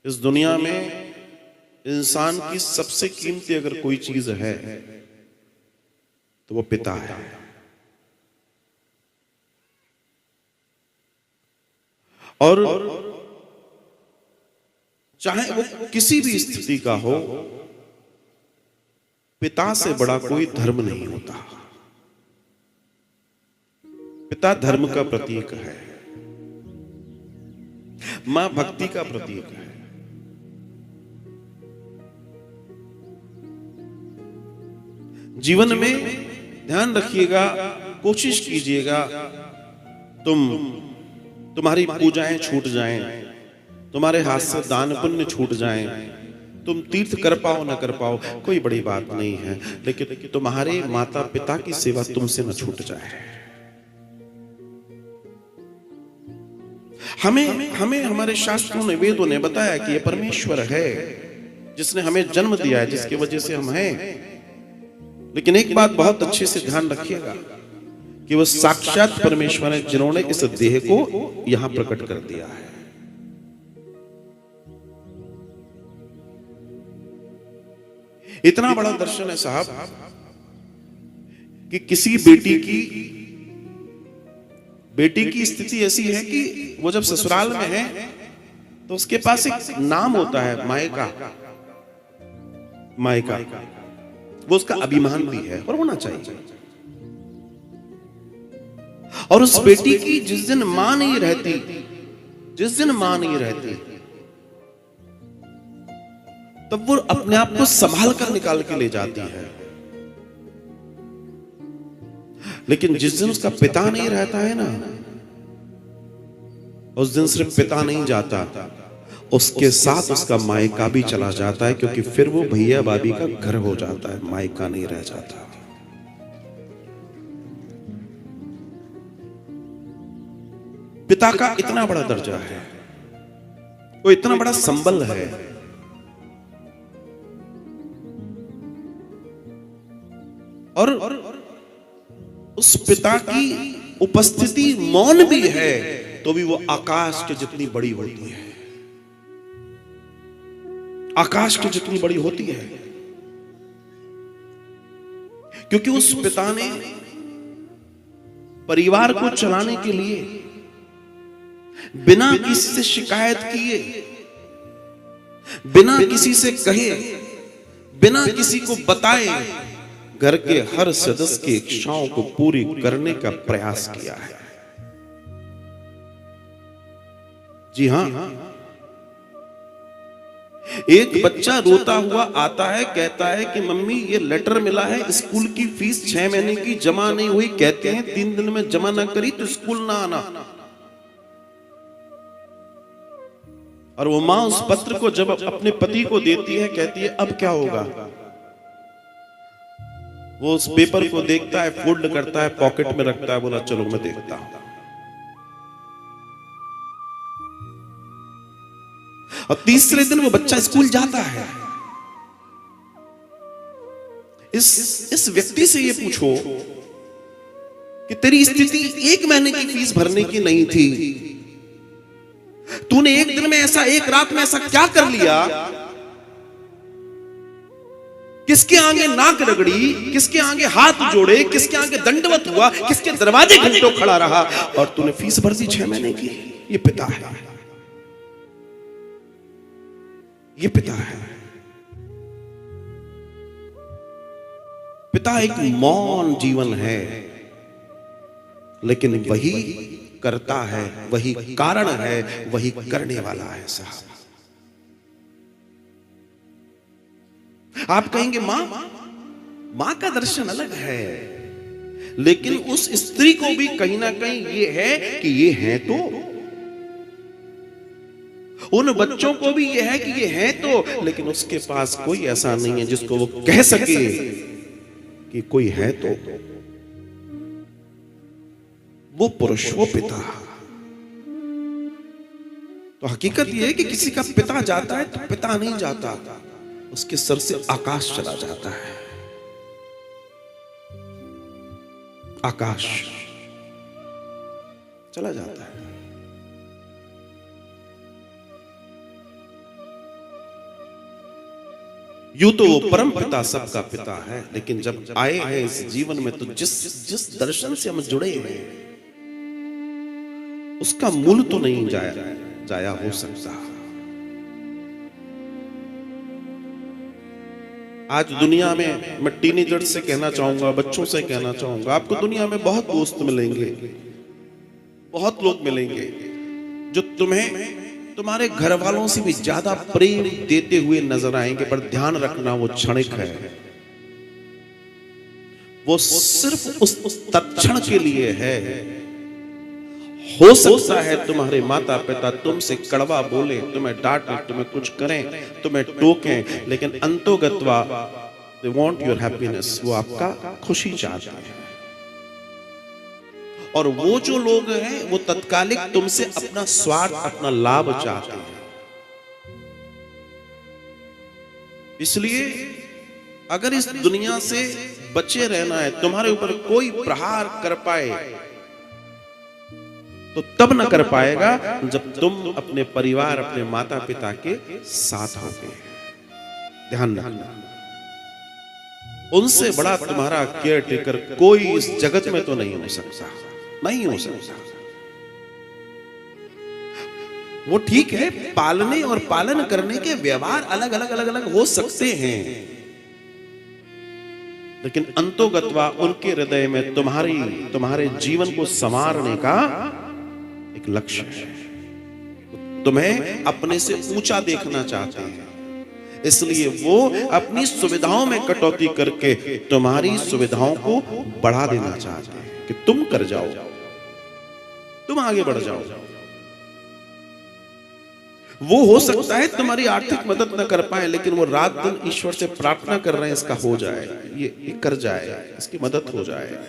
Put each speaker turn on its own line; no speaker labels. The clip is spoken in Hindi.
इस दुनिया में इंसान की सबसे कीमती अगर कोई चीज है तो वो पिता है। और चाहे वो किसी भी स्थिति का हो, पिता से बड़ा कोई धर्म नहीं होता। पिता धर्म का प्रतीक है, मां भक्ति का प्रतीक है। जीवन में ध्यान रखिएगा, कोशिश कीजिएगा तुम्हारी पूजाएं छूट जाएं, तुम्हारे हाथ से दान पुण्य छूट जाएं, तुम तीर्थ कर पाओ न कर पाओ कोई बड़ी बात नहीं है, लेकिन तुम्हारे माता पिता की सेवा तुमसे न छूट जाए। हमें हमें हमारे शास्त्रों ने, वेदों ने बताया कि ये परमेश्वर है जिसने हमें जन्म दिया है, जिसकी वजह से हम हैं। लेकिन एक बात बहुत अच्छे से ध्यान रखिएगा कि वो साक्षात परमेश्वर है जिन्होंने इस देह को यहां प्रकट कर दिया है। इतना बड़ा दर्शन है साहब कि किसी बेटी की स्थिति ऐसी है कि वो जब ससुराल में है तो उसके पास एक नाम होता है मायका। वो उसका अभिमान भी है और होना चाहिए। और उस बेटी की जिस दिन मां नहीं रहती, तब वो अपने आप को संभाल कर निकाल के ले जाती है। लेकिन जिस दिन उसका पिता नहीं रहता है ना, उस दिन सिर्फ पिता नहीं जाता, उसके साथ उसका मायका भी चला जाता है, क्योंकि फिर वो भैया भाभी का घर हो जाता है, मायका नहीं रह जाता। पिता का इतना बड़ा दर्जा है, वो इतना बड़ा संबल है। और उस पिता की उपस्थिति मौन भी है तो भी वो आकाश के जितनी बड़ी होती है, आकाश की जितनी बड़ी होती है। क्योंकि उस पिता ने परिवार को चलाने के लिए बिना किसी से शिकायत किए, बिना किसी से कहे, बिना किसी को बताए घर के हर सदस्य की इच्छाओं को पूरी करने का प्रयास किया है। जी हां, एक बच्चा रोता हुआ आता है, कहता है कि मम्मी ये लेटर मिला है, स्कूल की फीस 6 महीने की जमा नहीं हुई, कहते हैं 3 दिन में जमा ना करी तो स्कूल ना आना। और वो मां उस पत्र को जब अपने पति को देती है, कहती है अब क्या होगा। वो उस पेपर को देखता है, फोल्ड करता है, पॉकेट में रखता है, बोला चलो मैं देखता हूं। और तीसरे दिन वो बच्चा स्कूल जाता है। इस व्यक्ति से ये पूछो कि तेरी स्थिति 1 महीने की फीस भरने की नहीं थी, तूने एक दिन में ऐसा, एक रात में ऐसा क्या कर लिया, किसके आगे नाक रगड़ी, किसके आगे हाथ जोड़े, किसके आगे दंडवत हुआ, किसके दरवाजे घंटों खड़ा रहा और तूने फीस भर दी 6 महीने की। ये पिता है, ये पिता है। पिता एक मौन जीवन है, लेकिन वही करता है, वही कारण है, वही करने वाला है साहब। आप कहेंगे मां का दर्शन अलग है, लेकिन उस स्त्री को भी कहीं ना कहीं ये है कि ये है तो, उन बच्चों को भी ये है कि ये है तो, लेकिन उसके पास कोई ऐसा नहीं है जिसको वो कह सके कि कोई है तो। वो पुरुष, वो पिता। तो हकीकत ये है कि किसी का पिता जाता है तो पिता नहीं जाता, उसके सर से आकाश चला जाता है। आकाश चला जाता है। यूं तो वो परम पिता सबका पिता है, लेकिन जब आए हैं इस जीवन में तो जिस जिस दर्शन से हम जुड़े हैं उसका मूल तो नहीं जाया हो सकता। आज दुनिया में मैं टीनेजर से कहना चाहूंगा, बच्चों से कहना चाहूंगा, आपको दुनिया में बहुत दोस्त मिलेंगे, बहुत लोग मिलेंगे जो तुम्हें तुम्हारे घर वालों से भी ज्यादा प्रेम देते हुए नजर आएंगे, पर ध्यान रखना वो क्षणिक है। वो सिर्फ उस तत्क्षण के लिए है। हो सकता है तुम्हारे माता पिता तुमसे कड़वा बोले, तुम्हें डांटे, तुम्हें कुछ करें, तुम्हें टोकें, लेकिन अंतोगत्वा दे वांट योर हैप्पीनेस, वो आपका खुशी चाहते हैं। और वो जो लोग हैं वो तत्कालिक तुमसे अपना स्वार्थ, अपना लाभ चाहते हैं। इसलिए अगर इस दुनिया से बचे रहना है, तुम्हारे ऊपर कोई प्रहार कर पाए तो तब न कर पाएगा जब तुम अपने परिवार, अपने माता पिता के साथ होगे। ध्यान रखना, उनसे बड़ा तुम्हारा केयर टेकर कोई इस जगत में तो नहीं हो सकता, नहीं हो सकता। वो ठीक है, पालने और पालन करने के व्यवहार अलग अलग हो सकते हैं, लेकिन अंतोगत्वा उनके हृदय में तुम्हारे जीवन को संवारने का एक लक्ष्य है। तुम्हें अपने से ऊंचा देखना चाहते हैं, इसलिए वो अपनी सुविधाओं में कटौती करके तुम्हारी सुविधाओं को बढ़ा देना चाहते हैं कि तुम कर जाओ, तुम आगे बढ़ जाओ। वो हो सकता है तुम्हारी आर्थिक मदद न कर पाए, लेकिन वो रात दिन ईश्वर से प्रार्थना कर रहे हैं इसका हो जाए, ये कर जाए, इसकी मदद हो जाए।